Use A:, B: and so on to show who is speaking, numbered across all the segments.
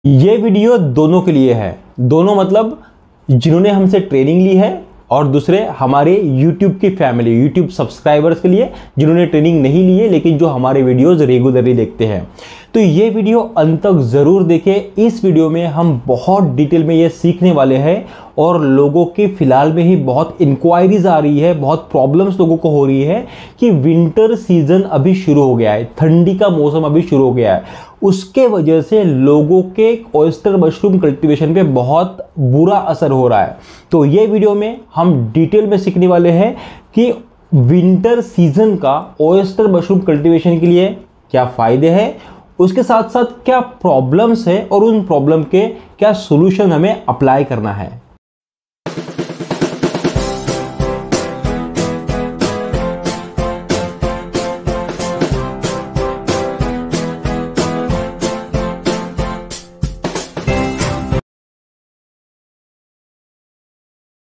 A: ये वीडियो दोनों के लिए है। दोनों मतलब जिन्होंने हमसे ट्रेनिंग ली है और दूसरे हमारे YouTube की फैमिली, YouTube सब्सक्राइबर्स के लिए जिन्होंने ट्रेनिंग नहीं ली है लेकिन जो हमारे वीडियोस रेगुलरली देखते हैं। तो ये वीडियो अंत तक ज़रूर देखें। इस वीडियो में हम बहुत डिटेल में ये सीखने वाले हैं और लोगों के फ़िलहाल में ही बहुत इंक्वायरीज आ रही है, बहुत प्रॉब्लम्स लोगों को हो रही है कि विंटर सीजन अभी शुरू हो गया है, ठंडी का मौसम अभी शुरू हो गया है, उसके वजह से लोगों के ऑयस्टर मशरूम कल्टीवेशन पे बहुत बुरा असर हो रहा है। तो ये वीडियो में हम डिटेल में सीखने वाले हैं कि विंटर सीजन का ऑयस्टर मशरूम कल्टीवेशन के लिए क्या फ़ायदे हैं, उसके साथ साथ क्या प्रॉब्लम्स है और उन प्रॉब्लम के क्या सॉल्यूशन हमें अप्लाई करना है।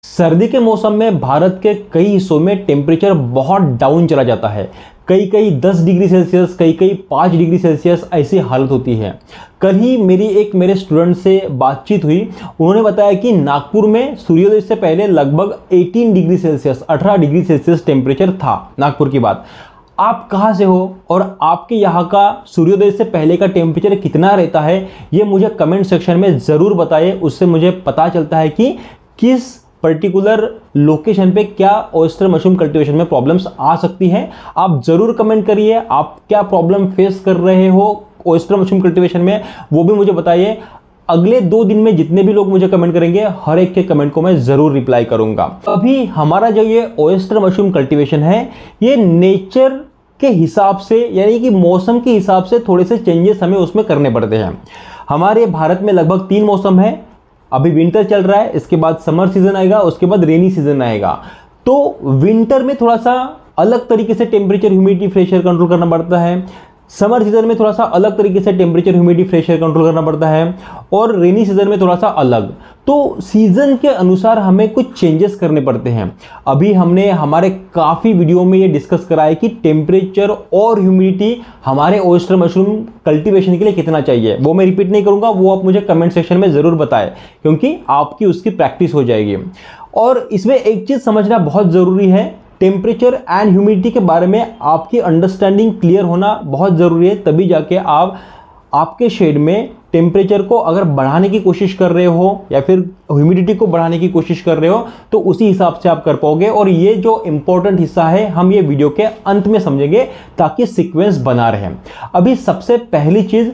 A: सर्दी के मौसम में भारत के कई हिस्सों में टेम्परेचर बहुत डाउन चला जाता है। कई 10 डिग्री सेल्सियस, कई 5 डिग्री सेल्सियस ऐसी हालत होती है। कल ही मेरे स्टूडेंट से बातचीत हुई। उन्होंने बताया कि नागपुर में सूर्योदय से पहले लगभग 18 degree Celsius, 18 degree Celsius temperature था। नागपुर की बात। आप कहाँ से हो और आपके यहाँ का सूर्योदय से पहले का टेम्परेचर कितना रहता है, ये मुझे कमेंट सेक्शन में ज़रूर बताइए। उससे मुझे पता चलता है कि किस पर्टिकुलर लोकेशन पे क्या ऑयस्टर मशरूम कल्टीवेशन में प्रॉब्लम्स आ सकती हैं। आप जरूर कमेंट करिए, आप क्या प्रॉब्लम फेस कर रहे हो ऑयस्टर मशरूम कल्टीवेशन में, वो भी मुझे बताइए। अगले 2 दिन में जितने भी लोग मुझे कमेंट करेंगे, हर एक के कमेंट को मैं जरूर रिप्लाई करूंगा। अभी हमारा जो ये ऑयस्टर मशरूम कल्टीवेशन है, ये नेचर के हिसाब से यानी कि मौसम के हिसाब से थोड़े से चेंजेस हमें उसमें करने पड़ते हैं। हमारे भारत में लगभग 3 मौसम है। अभी विंटर चल रहा है, इसके बाद समर सीजन आएगा, उसके बाद रेनी सीजन आएगा। तो विंटर में थोड़ा सा अलग तरीके से टेम्परेचर, ह्यूमिडिटी, फ्रेशर कंट्रोल करना पड़ता है। समर सीजन में थोड़ा सा अलग तरीके से टेम्परेचर, ह्यूमिडिटी, फ्रेशर कंट्रोल करना पड़ता है और रेनी सीजन में थोड़ा सा अलग। तो सीजन के अनुसार हमें कुछ चेंजेस करने पड़ते हैं। अभी हमने हमारे काफ़ी वीडियो में ये डिस्कस करा है कि टेम्परेचर और ह्यूमिडिटी हमारे ऑयस्टर मशरूम कल्टीवेशन के लिए कितना चाहिए। वो मैं रिपीट नहीं करूँगा, वो आप मुझे कमेंट सेक्शन में ज़रूर बताएं, क्योंकि आपकी उसकी प्रैक्टिस हो जाएगी। और इसमें एक चीज़ समझना बहुत ज़रूरी है, टेम्परेचर एंड ह्यूमिडिटी के बारे में आपकी अंडरस्टैंडिंग क्लियर होना बहुत ज़रूरी है। तभी जाके आप आपके शेड में टेम्परेचर को अगर बढ़ाने की कोशिश कर रहे हो या फिर ह्यूमिडिटी को बढ़ाने की कोशिश कर रहे हो, तो उसी हिसाब से आप कर पाओगे। और ये जो इंपॉर्टेंट हिस्सा है, हम ये वीडियो के अंत में समझेंगे ताकि सीक्वेंस बना रहे। अभी सबसे पहली चीज़,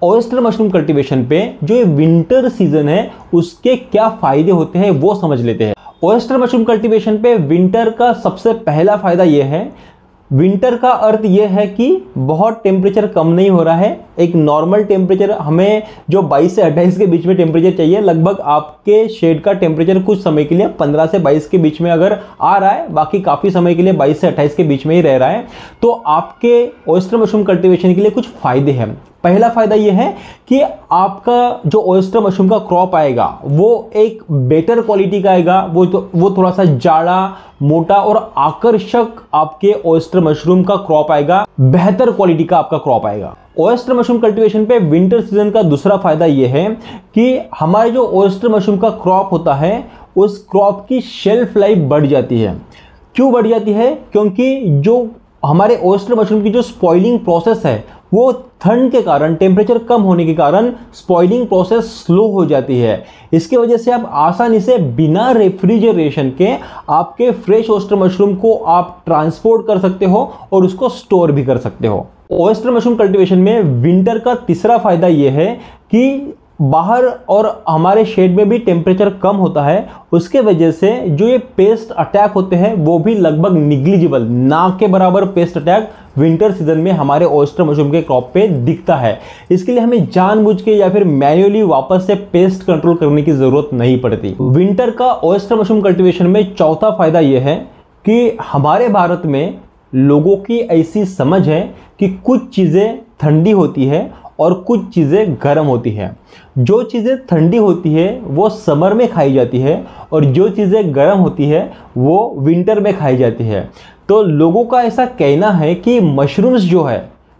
A: ऑयस्टर मशरूम कल्टीवेशन पे जो ये विंटर सीजन है उसके क्या फ़ायदे होते हैं वो समझ लेते हैं। ऑयस्टर मशरूम कल्टीवेशन पे विंटर का सबसे पहला फ़ायदा ये है, विंटर का अर्थ ये है कि बहुत टेम्परेचर कम नहीं हो रहा है। एक नॉर्मल टेम्परेचर, हमें जो 22 से 28 के बीच में टेम्परेचर चाहिए, लगभग आपके शेड का टेम्परेचर कुछ समय के लिए 15 से 22 के बीच में अगर आ रहा है, बाकी काफ़ी समय के लिए 22 से 28 के बीच में ही रह रहा है, तो आपके ऑयस्टर मशरूम कल्टीवेशन के लिए कुछ फ़ायदे हैं। पहला फ़ायदा ये है कि आपका जो ऑयस्टर मशरूम का क्रॉप आएगा वो एक बेटर क्वालिटी का आएगा। वो थोड़ा सा जाड़ा, मोटा और आकर्षक आपके ऑयस्टर मशरूम का क्रॉप आएगा, बेहतर क्वालिटी का आपका क्रॉप आएगा। ऑयस्टर मशरूम कल्टीवेशन पे विंटर सीजन का दूसरा फायदा ये है कि हमारे जो ऑयस्टर मशरूम का क्रॉप होता है, उस क्रॉप की शेल्फ लाइफ बढ़ जाती है। क्यों बढ़ जाती है? क्योंकि जो हमारे ऑयस्टर मशरूम की जो स्पॉइलिंग प्रोसेस है, वो ठंड के कारण, टेम्परेचर कम होने के कारण स्पॉइलिंग प्रोसेस स्लो हो जाती है। इसकी वजह से आप आसानी से बिना रेफ्रिजरेशन के आपके फ्रेश ऑयस्टर मशरूम को आप ट्रांसपोर्ट कर सकते हो और उसको स्टोर भी कर सकते हो। ऑयस्टर मशरूम कल्टीवेशन में विंटर का तीसरा फायदा ये है कि बाहर और हमारे शेड में भी टेम्परेचर कम होता है, उसके वजह से जो ये पेस्ट अटैक होते हैं वो भी लगभग निग्लिजिबल, ना के बराबर पेस्ट अटैक विंटर सीजन में हमारे ऑयस्टर मशरूम के क्रॉप पे दिखता है। इसके लिए हमें जानबूझ के या फिर मैन्युअली वापस से पेस्ट कंट्रोल करने की जरूरत नहीं पड़ती। विंटर का ऑयस्टर मशरूम कल्टीवेशन में चौथा फायदा यह है कि हमारे भारत में लोगों की ऐसी समझ है कि कुछ चीज़ें ठंडी होती है और कुछ चीज़ें गर्म होती है। जो चीज़ें ठंडी होती है वो समर में खाई जाती है और जो चीज़ें गर्म होती है वो विंटर में खाई जाती है। तो लोगों का ऐसा कहना है कि मशरूम्स जो है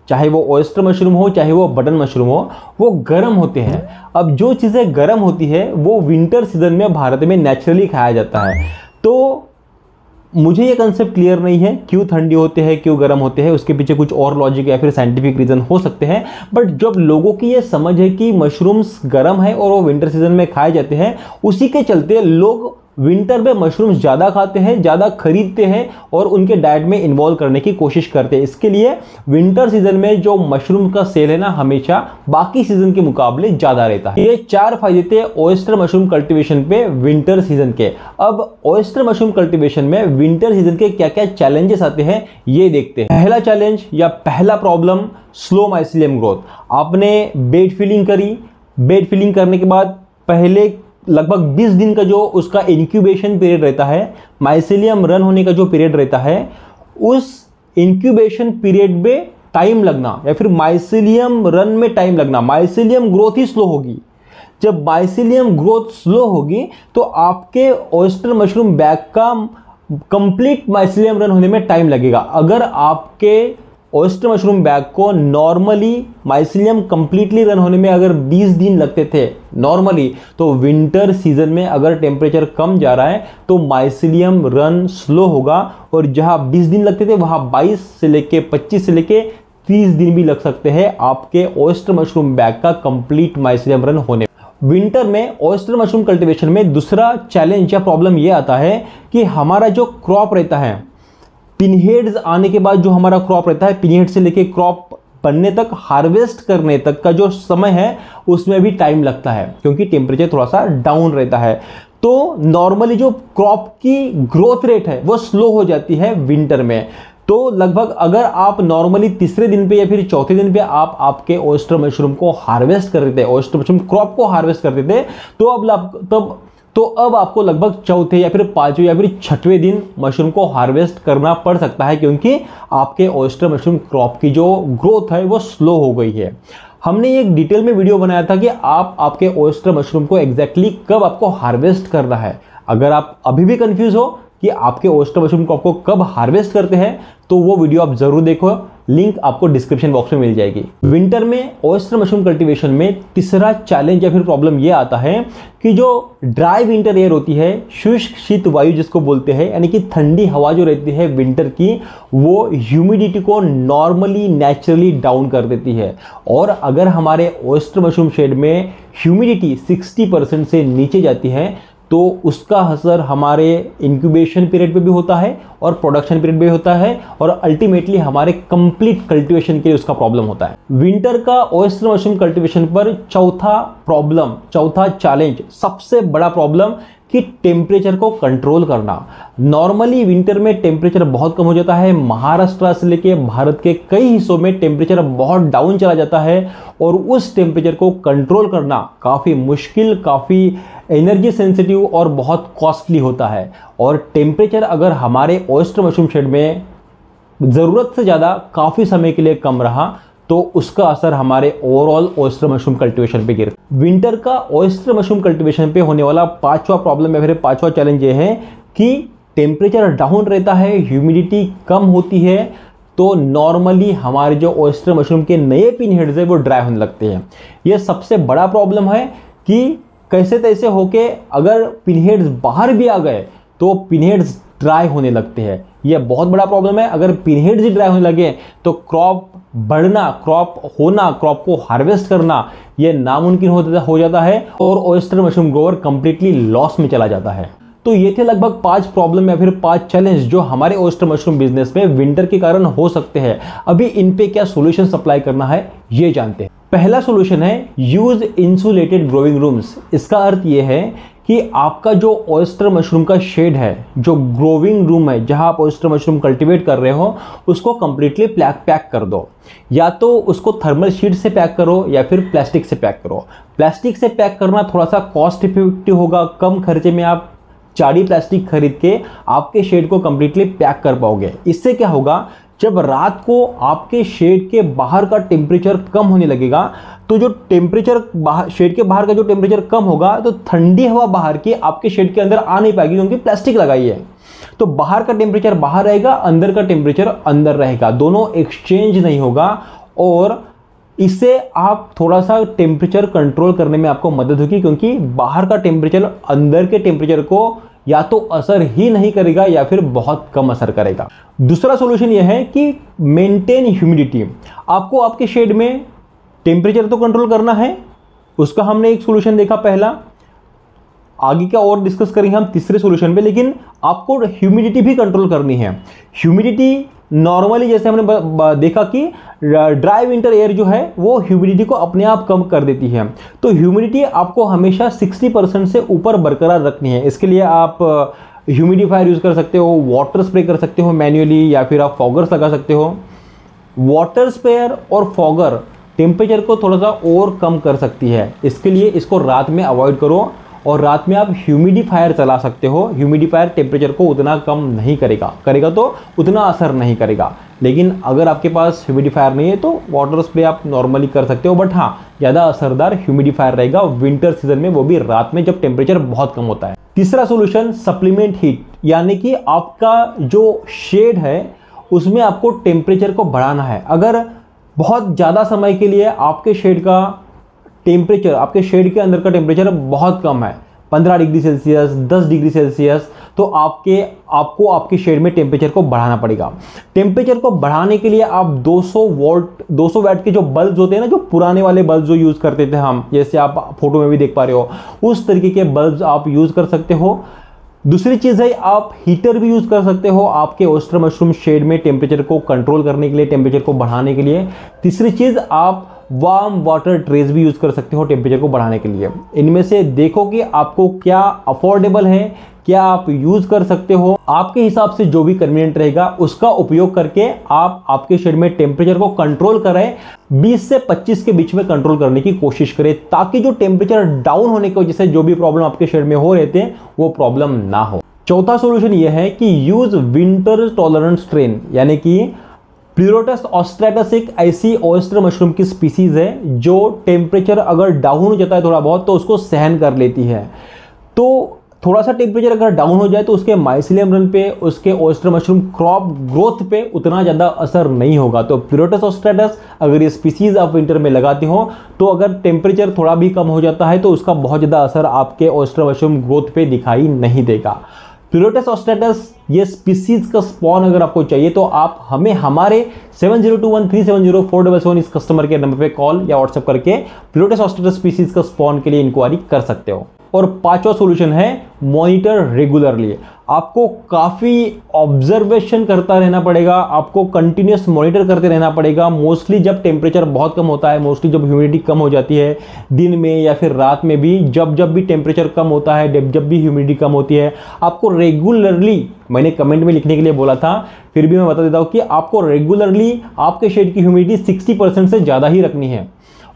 A: चाहे वो ऑयस्टर मशरूम हो चाहे वो बटन मशरूम हो, वो गर्म होते हैं। अब जो चीज़ें गर्म होती है वो विंटर सीजन में भारत में नेचुरली खाया जाता है। तो मुझे ये कंसेप्ट क्लियर नहीं है क्यों ठंडी होते हैं क्यों गर्म होते हैं, उसके पीछे कुछ और लॉजिक या फिर साइंटिफिक रीजन हो सकते हैं। बट जब लोगों की ये समझ है कि मशरूम्स गर्म है और वो विंटर सीजन में खाए जाते हैं, उसी के चलते लोग विंटर में मशरूम्स ज़्यादा खाते हैं, ज़्यादा खरीदते हैं और उनके डाइट में इन्वॉल्व करने की कोशिश करते हैं। इसके लिए विंटर सीजन में जो मशरूम का सेल है ना, हमेशा बाकी सीजन के मुकाबले ज़्यादा रहता है। ये 4 फायदे थे ऑयस्टर मशरूम कल्टीवेशन पे विंटर सीजन के। अब ऑयस्टर मशरूम कल्टीवेशन में विंटर सीजन के क्या क्या चैलेंजेस आते हैं ये देखते हैं। पहला चैलेंज या पहला प्रॉब्लम, स्लो माइसीलियम ग्रोथ। आपने बेड फिलिंग करी, बेड फिलिंग करने के बाद पहले लगभग 20 दिन का जो उसका इंक्यूबेशन पीरियड रहता है, माइसीलियम रन होने का जो पीरियड रहता है, उस इंक्यूबेशन पीरियड में टाइम लगना या फिर माइसीलियम रन में टाइम लगना, माइसीलियम ग्रोथ ही स्लो होगी। जब माइसीलियम ग्रोथ स्लो होगी तो आपके ऑयस्टर मशरूम बैग का कंप्लीट माइसीलियम रन होने में टाइम लगेगा। अगर आपके ऑयस्टर मशरूम बैग को नॉर्मली माइसीलियम कंप्लीटली रन होने में अगर 20 दिन लगते थे नॉर्मली, तो विंटर सीजन में अगर टेम्परेचर कम जा रहा है तो माइसीलियम रन स्लो होगा और जहां 20 दिन लगते थे वहां 22 से लेके 25 से लेके 30 दिन भी लग सकते हैं आपके ऑयस्टर मशरूम बैग का कंप्लीट माइसीलियम रन होने। विंटर में ऑयस्टर मशरूम कल्टीवेशन में दूसरा चैलेंज या प्रॉब्लम यह आता है कि हमारा जो क्रॉप रहता है, पिनहेड्स आने के बाद जो हमारा क्रॉप रहता है, पिनहेड से लेके क्रॉप बनने तक, हार्वेस्ट करने तक का जो समय है उसमें भी टाइम लगता है क्योंकि टेम्परेचर थोड़ा सा डाउन रहता है। तो नॉर्मली जो क्रॉप की ग्रोथ रेट है वो स्लो हो जाती है विंटर में। तो लगभग अगर आप नॉर्मली तीसरे दिन पे या फिर चौथे दिन पे आप आपके ऑयस्टर मशरूम को हार्वेस्ट कर देते, ऑयस्टर मशरूम क्रॉप को हार्वेस्ट कर देते, तो अब आपको लगभग चौथे या फिर पांचवें या फिर छठवें दिन मशरूम को हार्वेस्ट करना पड़ सकता है क्योंकि आपके ऑयस्टर मशरूम क्रॉप की जो ग्रोथ है वो स्लो हो गई है। हमने एक डिटेल में वीडियो बनाया था कि आप आपके ऑयस्टर मशरूम को एग्जैक्टली कब आपको हार्वेस्ट करना है। अगर आप अभी भी कंफ्यूज हो कि आपके ऑयस्टर मशरूम को आपको कब हार्वेस्ट करते हैं तो वो वीडियो आप जरूर देखो, लिंक आपको डिस्क्रिप्शन बॉक्स में मिल जाएगी। विंटर में ऑयस्टर मशरूम कल्टीवेशन में तीसरा चैलेंज या फिर प्रॉब्लम ये आता है कि जो ड्राई विंटर एयर होती है, शुष्क शीत वायु जिसको बोलते हैं, यानी कि ठंडी हवा जो रहती है विंटर की, वो ह्यूमिडिटी को नॉर्मली नेचुरली डाउन कर देती है। और अगर हमारे ऑयस्टर मशरूम शेड में ह्यूमिडिटी 60% से नीचे जाती है तो उसका असर हमारे इंक्यूबेशन पीरियड पे भी होता है और प्रोडक्शन पीरियड पे भी होता है और अल्टीमेटली हमारे कंप्लीट कल्टीवेशन के लिए उसका प्रॉब्लम होता है। विंटर का ऑयस्टर मशरूम कल्टीवेशन पर चौथा चैलेंज, सबसे बड़ा प्रॉब्लम कि टेम्परेचर को कंट्रोल करना। नॉर्मली विंटर में टेम्परेचर बहुत कम हो जाता है, महाराष्ट्र से लेके भारत के कई हिस्सों में टेम्परेचर बहुत डाउन चला जाता है और उस टेम्परेचर को कंट्रोल करना काफ़ी मुश्किल, काफ़ी एनर्जी सेंसिटिव और बहुत कॉस्टली होता है। और टेम्परेचर अगर हमारे ऑयस्टर मशरूम शेड में ज़रूरत से ज़्यादा काफ़ी समय के लिए कम रहा तो उसका असर हमारे ओवरऑल ऑयस्टर मशरूम कल्टीवेशन पे गिरता है। विंटर का ऑयस्टर मशरूम कल्टीवेशन पे होने वाला पांचवा प्रॉब्लम या फिर पांचवा चैलेंज ये है कि टेम्परेचर डाउन रहता है, ह्यूमिडिटी कम होती है, तो नॉर्मली हमारे जो ऑयस्टर मशरूम के नए पिनहेड्स है वो ड्राई होने लगते हैं। ये सबसे बड़ा प्रॉब्लम है कि कैसे तैसे होके अगर पिनहेड्स बाहर भी आ गए तो पिनहेड्स ड्राई होने लगते हैं। यह बहुत बड़ा प्रॉब्लम है। अगर पिनहेड्स ही ड्राई होने लगे तो क्रॉप बढ़ना, क्रॉप होना, क्रॉप को हार्वेस्ट करना यह नामुमकिन हो जाता है और oyster mushroom Grover completely loss में चला जाता है। तो ये थे लगभग 5 प्रॉब्लम या फिर 5 चैलेंज जो हमारे ऑयस्टर मशरूम बिजनेस में विंटर के कारण हो सकते हैं। अभी इन पे क्या सॉल्यूशन अप्लाई करना है ये जानते हैं। पहला सॉल्यूशन है यूज इंसुलेटेड ग्रोइंग रूम्स। इसका अर्थ ये है कि आपका जो ऑयस्टर मशरूम का शेड है, जो ग्रोविंग रूम है जहां आप ऑयस्टर मशरूम कल्टीवेट कर रहे हो, उसको कंप्लीटली पैक कर दो। या तो उसको थर्मल शीट से पैक करो या फिर प्लास्टिक से पैक करो। प्लास्टिक से पैक करना थोड़ा सा कॉस्ट इफेक्टिव होगा, कम खर्चे में आप चाड़ी प्लास्टिक खरीद के आपके शेड को कंप्लीटली पैक कर पाओगे। इससे क्या होगा, जब रात को आपके शेड के बाहर का टेम्परेचर कम होने लगेगा तो जो टेम्परेचर शेड के बाहर का जो टेम्परेचर कम होगा तो ठंडी हवा बाहर की आपके शेड के अंदर आ नहीं पाएगी क्योंकि प्लास्टिक लगाई है। तो बाहर का टेम्परेचर बाहर रहेगा, अंदर का टेम्परेचर अंदर रहेगा, दोनों एक्सचेंज नहीं होगा और इससे आप थोड़ा सा टेम्परेचर कंट्रोल करने में आपको मदद होगी, क्योंकि बाहर का टेम्परेचर अंदर के टेम्परेचर को या तो असर ही नहीं करेगा या फिर बहुत कम असर करेगा। दूसरा सॉल्यूशन यह है कि मेंटेन ह्यूमिडिटी। आपको आपके शेड में टेम्परेचर तो कंट्रोल करना है, उसका हमने एक सॉल्यूशन देखा पहला, आगे का और डिस्कस करेंगे हम तीसरे सॉल्यूशन पे, लेकिन आपको ह्यूमिडिटी भी कंट्रोल करनी है। ह्यूमिडिटी नॉर्मली जैसे हमने देखा कि ड्राई विंटर एयर जो है वो ह्यूमिडिटी को अपने आप कम कर देती है, तो ह्यूमिडिटी आपको हमेशा 60% से ऊपर बरकरार रखनी है। इसके लिए आप ह्यूमिडिफायर यूज़ कर सकते हो, वाटर स्प्रे कर सकते हो मैन्युअली, या फिर आप फॉगर्स लगा सकते हो। वाटर स्प्रेयर और फॉगर टेम्परेचर को थोड़ा सा और कम कर सकती है, इसके लिए इसको रात में अवॉइड करो, और रात में आप ह्यूमिडिफायर चला सकते हो। ह्यूमिडिफायर टेम्परेचर को उतना कम नहीं करेगा तो उतना असर नहीं करेगा, लेकिन अगर आपके पास ह्यूमिडिफायर नहीं है तो वाटर स्प्रे आप नॉर्मली कर सकते हो, बट हाँ ज़्यादा असरदार ह्यूमिडिफायर रहेगा विंटर सीजन में, वो भी रात में जब टेम्परेचर बहुत कम होता है। तीसरा सोल्यूशन सप्लीमेंट हीट, यानी कि आपका जो शेड है उसमें आपको टेम्परेचर को बढ़ाना है। अगर बहुत ज़्यादा समय के लिए आपके शेड का टेम्परेचर, आपके शेड के अंदर का टेम्परेचर बहुत कम है, 15 डिग्री सेल्सियस, 10 डिग्री सेल्सियस, तो आपको आपके शेड में टेम्परेचर को बढ़ाना पड़ेगा। टेम्परेचर को बढ़ाने के लिए आप 200 वाट के जो बल्ब होते हैं ना, जो पुराने वाले बल्ब जो यूज़ करते थे हम, जैसे आप फोटो में भी देख पा रहे हो, उस तरीके के बल्ब आप यूज़ कर सकते हो। दूसरी चीज़ है आप हीटर भी यूज़ कर सकते हो आपके ऑयस्टर मशरूम शेड में टेम्परेचर को कंट्रोल करने के लिए, टेम्परेचर को बढ़ाने के लिए। तीसरी चीज़ आप वार्म वाटर ट्रेस भी यूज़ कर सकते हो टेम्परेचर को बढ़ाने के लिए। इनमें से देखो कि आपको क्या अफोर्डेबल है, क्या आप यूज़ कर सकते हो, आपके हिसाब से जो भी कन्वीनियंट रहेगा उसका उपयोग करके आप आपके शेड में टेम्परेचर को कंट्रोल करें। 20 से 25 के बीच में कंट्रोल करने की कोशिश करें, ताकि जो टेम्परेचर डाउन होने की वजह से जो भी प्रॉब्लम आपके शेड में हो रहे थे वो प्रॉब्लम ना हो। चौथा सॉल्यूशन यह है कि यूज विंटर टॉलरेंट स्ट्रेन, यानी कि प्लूरोटस ऑस्ट्रेटस एक ऐसी ऑयस्टर मशरूम की स्पीसीज है जो टेम्परेचर अगर डाउन हो जाता है थोड़ा बहुत तो उसको सहन कर लेती है। तो थोड़ा सा टेम्परेचर अगर डाउन हो जाए तो उसके माइसिलियम रन पे, उसके ऑयस्टर मशरूम क्रॉप ग्रोथ पे उतना ज़्यादा असर नहीं होगा। तो प्लूरोटस ऑस्ट्रेटस अगर ये स्पीसीज आप विंटर में लगाते हो तो अगर टेम्परेचर थोड़ा भी कम हो जाता है तो उसका बहुत ज़्यादा असर आपके ऑयस्टर मशरूम ग्रोथ पे दिखाई नहीं देगा। प्लूरोटस ऑस्ट्रेटस ये स्पीसीज का स्पॉन अगर आपको चाहिए तो आप हमें हमारे 7021370477 इस कस्टमर के नंबर पे कॉल या व्हाट्सएप करके प्लूरोटस ऑस्ट्रेटस स्पीसीज का स्पॉन के लिए इंक्वायरी कर सकते हो। और पांचवा सॉल्यूशन है मॉनिटर रेगुलरली। आपको काफ़ी ऑब्जर्वेशन करता रहना पड़ेगा, आपको कंटिन्यूस मॉनिटर करते रहना पड़ेगा। मोस्टली जब टेम्परेचर बहुत कम होता है, मोस्टली जब ह्यूमिडिटी कम हो जाती है दिन में या फिर रात में भी, जब भी टेम्परेचर कम होता है, जब भी ह्यूमिडिटी कम होती है, आपको रेगुलरली, मैंने कमेंट में लिखने के लिए बोला था फिर भी मैं बता देता हूँ कि आपको रेगुलरली आपके शेड की ह्यूमिडिटी 60% से ज़्यादा ही रखनी है।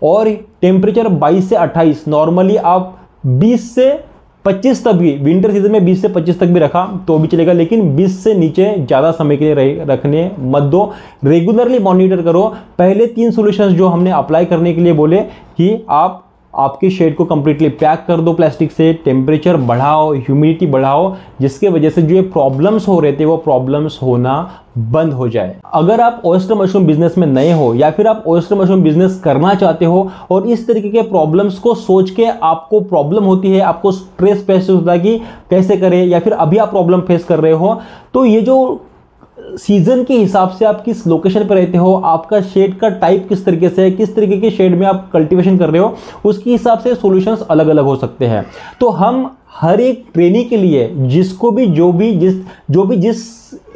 A: और टेम्परेचर 22 से 28, नॉर्मली आप 20 से 25 तक भी, विंटर सीजन में 20 से 25 तक भी रखा तो भी चलेगा, लेकिन 20 से नीचे ज़्यादा समय के लिए रखने मत दो। रेगुलरली मॉनिटर करो। पहले 3 सॉल्यूशंस जो हमने अप्लाई करने के लिए बोले कि आप आपके शेड को कंप्लीटली पैक कर दो प्लास्टिक से, टेम्परेचर बढ़ाओ, ह्यूमिडिटी बढ़ाओ, जिसके वजह से जो ये प्रॉब्लम्स हो रहे थे वो प्रॉब्लम्स होना बंद हो जाए। अगर आप ऑयस्टर मशरूम बिजनेस में नए हो या फिर आप ऑयस्टर मशरूम बिजनेस करना चाहते हो और इस तरीके के प्रॉब्लम्स को सोच के आपको प्रॉब्लम होती है, आपको स्ट्रेस फेस होता है कि कैसे करें, या फिर अभी आप प्रॉब्लम फेस कर रहे हो, तो ये जो सीजन के हिसाब से आप किस लोकेशन पर रहते हो, आपका शेड का टाइप किस तरीके से है, किस तरीके के शेड में आप कल्टीवेशन कर रहे हो, उसके हिसाब से सॉल्यूशंस अलग अलग हो सकते हैं। तो हम हर एक ट्रेनी के लिए जिसको भी जो भी जिस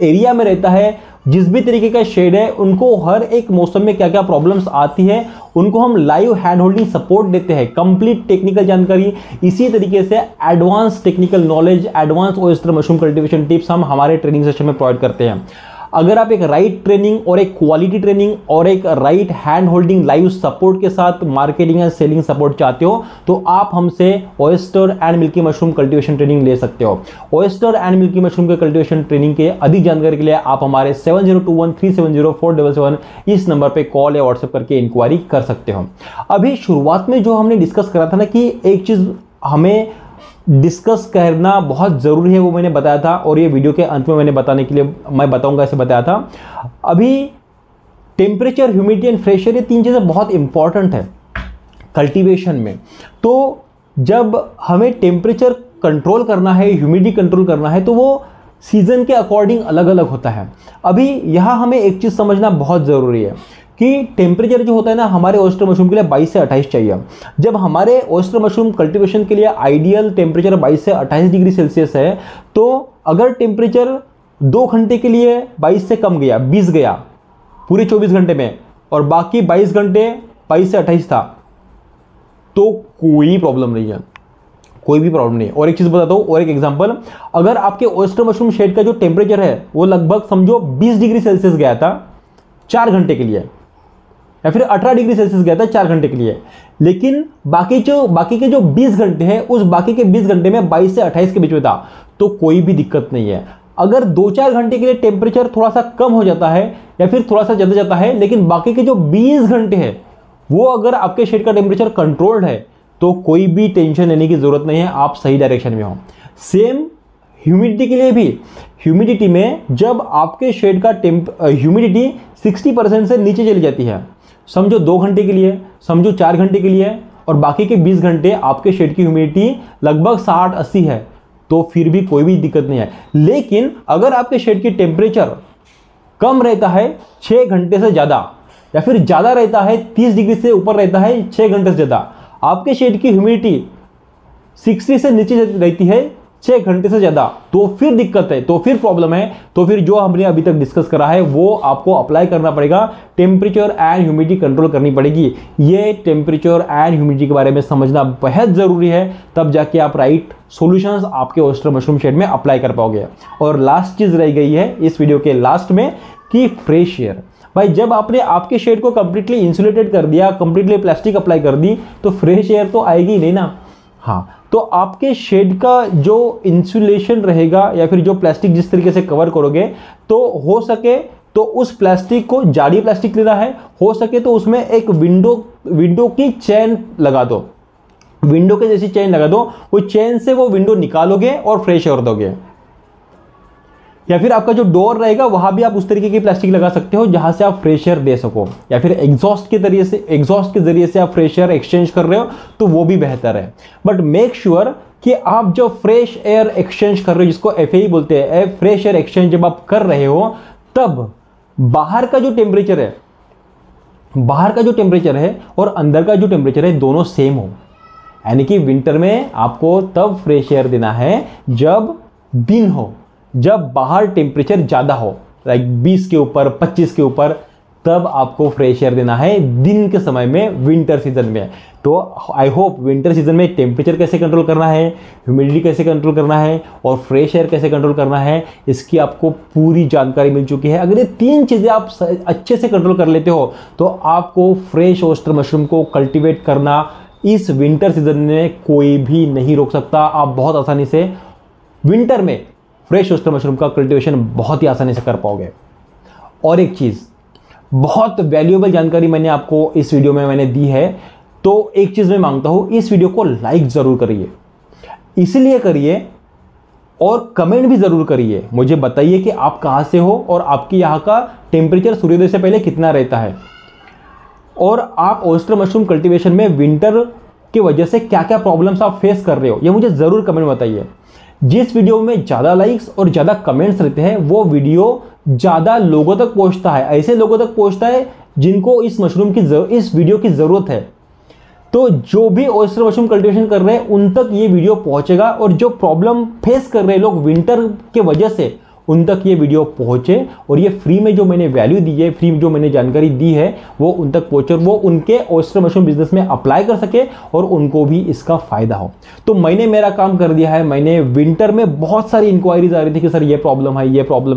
A: एरिया में रहता है, जिस भी तरीके का शेड है, उनको हर एक मौसम में क्या क्या प्रॉब्लम्स आती है उनको हम लाइव हैंड होल्डिंग सपोर्ट देते हैं, कंप्लीट टेक्निकल जानकारी। इसी तरीके से advance technical knowledge, advance oyster mushroom cultivation tips हम हमारे ट्रेनिंग सेशन में प्रोवाइड करते हैं। अगर आप एक राइट ट्रेनिंग और एक क्वालिटी ट्रेनिंग और एक right hand holding live support के साथ मार्केटिंग एंड सेलिंग सपोर्ट चाहते हो तो आप हमसे oyster and milky mushroom cultivation training ले सकते हो। ऑयस्टर एंड मिल्की मशरूम के कल्टीवेशन ट्रेनिंग के अधिक जानकारी के लिए आप हमारे 7021370477 इस नंबर पे कॉल या व्हाट्सएप करके इंक्वायरी कर सकते हो। अभी शुरुआत में जो हमने डिस्कस करा था ना कि एक चीज़ हमें डिस्कस करना बहुत ज़रूरी है, वो मैंने बताया था और ये वीडियो के अंत में मैंने बताने के लिए मैं बताऊंगा ऐसे बताया था। अभी temperature, humidity and fresh air, ये तीन चीज़ें बहुत इंपॉर्टेंट है कल्टीवेशन में। तो जब हमें टेम्परेचर कंट्रोल करना है, ह्यूमिडिटी कंट्रोल करना है, तो वो सीजन के अकॉर्डिंग अलग अलग होता है। अभी यहाँ हमें एक चीज़ समझना बहुत ज़रूरी है कि टेम्परेचर जो होता है ना, हमारे ऑयस्टर मशरूम के लिए 22 से 28 चाहिए। जब हमारे ऑयस्टर मशरूम कल्टीवेशन के लिए आइडियल टेम्परेचर 22 से 28 डिग्री सेल्सियस है, तो अगर टेम्परेचर 2 घंटे के लिए 22 से कम गया, 20 गया पूरे 24 घंटे में, और बाकी 22 घंटे 22 से 28 था, तो कोई प्रॉब्लम नहीं है, कोई भी प्रॉब्लम नहीं है। और एक चीज़ बताता हूँ, और एक एग्जांपल, अगर आपके ऑयस्टर मशरूम शेड का जो टेम्परेचर है वो लगभग समझो 20 डिग्री सेल्सियस गया था 4 घंटे के लिए, या फिर 18 डिग्री सेल्सियस गया था 4 घंटे के लिए, लेकिन बाकी के जो 20 घंटे हैं, उस बाकी के 20 घंटे में 22 से 28 के बीच में था, तो कोई भी दिक्कत नहीं है। अगर 2-4 घंटे के लिए टेम्परेचर थोड़ा सा कम हो जाता है या फिर थोड़ा सा ज़्यादा जाता है, लेकिन बाकी के जो 20 घंटे हैं वो अगर आपके शेड का टेम्परेचर कंट्रोल्ड है, तो कोई भी टेंशन लेने की ज़रूरत नहीं है, आप सही डायरेक्शन में हो। सेम ह्यूमिडिटी के लिए भी, ह्यूमिडिटी में जब आपके शेड का ह्यूमिडिटी 60% से नीचे चली जाती है, समझो 2 घंटे के लिए, समझो 4 घंटे के लिए, और बाकी के 20 घंटे आपके शेड की ह्यूमिडिटी लगभग 60-80 है, तो फिर भी कोई भी दिक्कत नहीं है। लेकिन अगर आपके शेड की टेम्परेचर कम रहता है 6 घंटे से ज़्यादा, या फिर ज़्यादा रहता है 30 डिग्री से ऊपर रहता है 6 घंटे से ज़्यादा, आपके शेड की ह्यूमिडिटी 60 से नीचे रहती है 6 घंटे से ज़्यादा, तो फिर दिक्कत है, तो फिर प्रॉब्लम है। तो फिर जो हमने अभी तक डिस्कस करा है वो आपको अप्लाई करना पड़ेगा, टेम्परेचर एंड ह्यूमिडिटी कंट्रोल करनी पड़ेगी। ये टेम्परेचर एंड ह्यूमिडिटी के बारे में समझना बेहद ज़रूरी है, तब जाके आप राइट सॉल्यूशंस आपके ऑयस्टर मशरूम शेड में अप्लाई कर पाओगे। और लास्ट चीज़ रह गई है इस वीडियो के लास्ट में कि फ्रेश एयर। भाई जब आपने आपके शेड को कंप्लीटली इंसुलेटेड कर दिया, कंप्लीटली प्लास्टिक अप्लाई कर दी, तो फ्रेश एयर तो आएगी नहीं ना। हाँ, तो आपके शेड का जो इंसुलेशन रहेगा या फिर जो प्लास्टिक जिस तरीके से कवर करोगे, तो हो सके तो उस प्लास्टिक को जाली प्लास्टिक लेना है, हो सके तो उसमें एक विंडो की चेन लगा दो, विंडो के जैसी चेन लगा दो, वो चेन से वो विंडो निकालोगे और फ्रेश एयर दोगे। या फिर आपका जो डोर रहेगा वहां भी आप उस तरीके की प्लास्टिक लगा सकते हो जहां से आप फ्रेश एयर दे सको, या फिर एग्जॉस्ट के जरिए से आप फ्रेश एयर एक्सचेंज कर रहे हो तो वो भी बेहतर है। बट मेक श्योर कि आप जो फ्रेश एयर एक्सचेंज कर रहे हो, जिसको FAE बोलते हैं, फ्रेश एयर एक्सचेंज जब आप कर रहे हो, तब बाहर का जो टेम्परेचर है और अंदर का जो टेम्परेचर है दोनों सेम हो। यानी कि विंटर में आपको तब फ्रेश एयर देना है जब दिन हो, जब बाहर टेम्परेचर ज़्यादा हो, लाइक 20 के ऊपर, 25 के ऊपर, तब आपको फ्रेश एयर देना है दिन के समय में, विंटर सीजन में। तो आई होप विंटर सीजन में टेम्परेचर कैसे कंट्रोल करना है, ह्यूमिडिटी कैसे कंट्रोल करना है और फ्रेश एयर कैसे कंट्रोल करना है, इसकी आपको पूरी जानकारी मिल चुकी है। अगर ये 3 चीज़ें आप अच्छे से कंट्रोल कर लेते हो, तो आपको फ्रेश ऑयस्टर मशरूम को कल्टिवेट करना इस विंटर सीजन में कोई भी नहीं रोक सकता। आप बहुत आसानी से विंटर में फ्रेश ऑयस्टर मशरूम का कल्टीवेशन बहुत ही आसानी से कर पाओगे। और एक चीज़, बहुत वैल्यूएबल जानकारी मैंने आपको इस वीडियो में मैंने दी है, तो एक चीज़ मैं मांगता हूँ, इस वीडियो को लाइक ज़रूर करिए, इसलिए करिए, और कमेंट भी ज़रूर करिए। मुझे बताइए कि आप कहाँ से हो और आपके यहाँ का टेम्परेचर सूर्योदय से पहले कितना रहता है, और आप ऑयस्टर मशरूम कल्टीवेशन में विंटर की वजह से क्या क्या प्रॉब्लम्स आप फेस कर रहे हो, ये मुझे ज़रूर कमेंट में बताइए। जिस वीडियो में ज़्यादा लाइक्स और ज़्यादा कमेंट्स रहते हैं, वो वीडियो ज़्यादा लोगों तक पहुंचता है, ऐसे लोगों तक पहुंचता है जिनको इस वीडियो की ज़रूरत है। तो जो भी ऑयस्टर मशरूम कल्टीवेशन कर रहे हैं उन तक ये वीडियो पहुंचेगा, और जो प्रॉब्लम फेस कर रहे हैं लोग विंटर के वजह से, उन तक ये वीडियो पहुंचे, और ये फ्री में जो मैंने वैल्यू दी है, फ्री में जो मैंने जानकारी दी है, वो उन तक पहुंचे, वो उनके ऑयस्टर मशरूम बिजनेस में अप्लाई कर सके और उनको भी इसका फायदा हो। तो मैंने मेरा काम कर दिया है। मैंने विंटर में बहुत सारी इंक्वायरीज आ रही थी कि सर ये प्रॉब्लम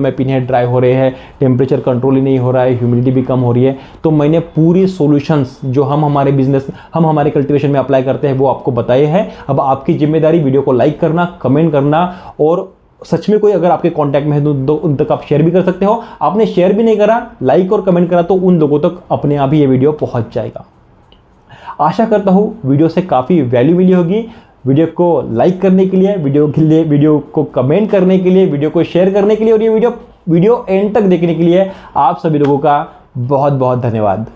A: है, पिनहेड ड्राई हो रहे हैं, टेम्परेचर कंट्रोल ही नहीं हो रहा है, ह्यूमिडिटी भी कम हो रही है। तो मैंने पूरी सॉल्यूशंस जो हम हमारे कल्टिवेशन में अप्लाई करते हैं वो आपको बताए हैं। अब आपकी जिम्मेदारी वीडियो को लाइक करना, कमेंट करना, और सच में कोई अगर आपके कांटेक्ट में है तो उन तक आप शेयर भी कर सकते हो। आपने शेयर भी नहीं करा, लाइक और कमेंट करा, तो उन लोगों तक अपने आप ही ये वीडियो पहुंच जाएगा। आशा करता हूं वीडियो से काफ़ी वैल्यू मिली होगी। वीडियो को लाइक करने के लिए, वीडियो को कमेंट करने के लिए, वीडियो को शेयर करने के लिए, और ये वीडियो एंड तक देखने के लिए आप सभी लोगों का बहुत बहुत धन्यवाद।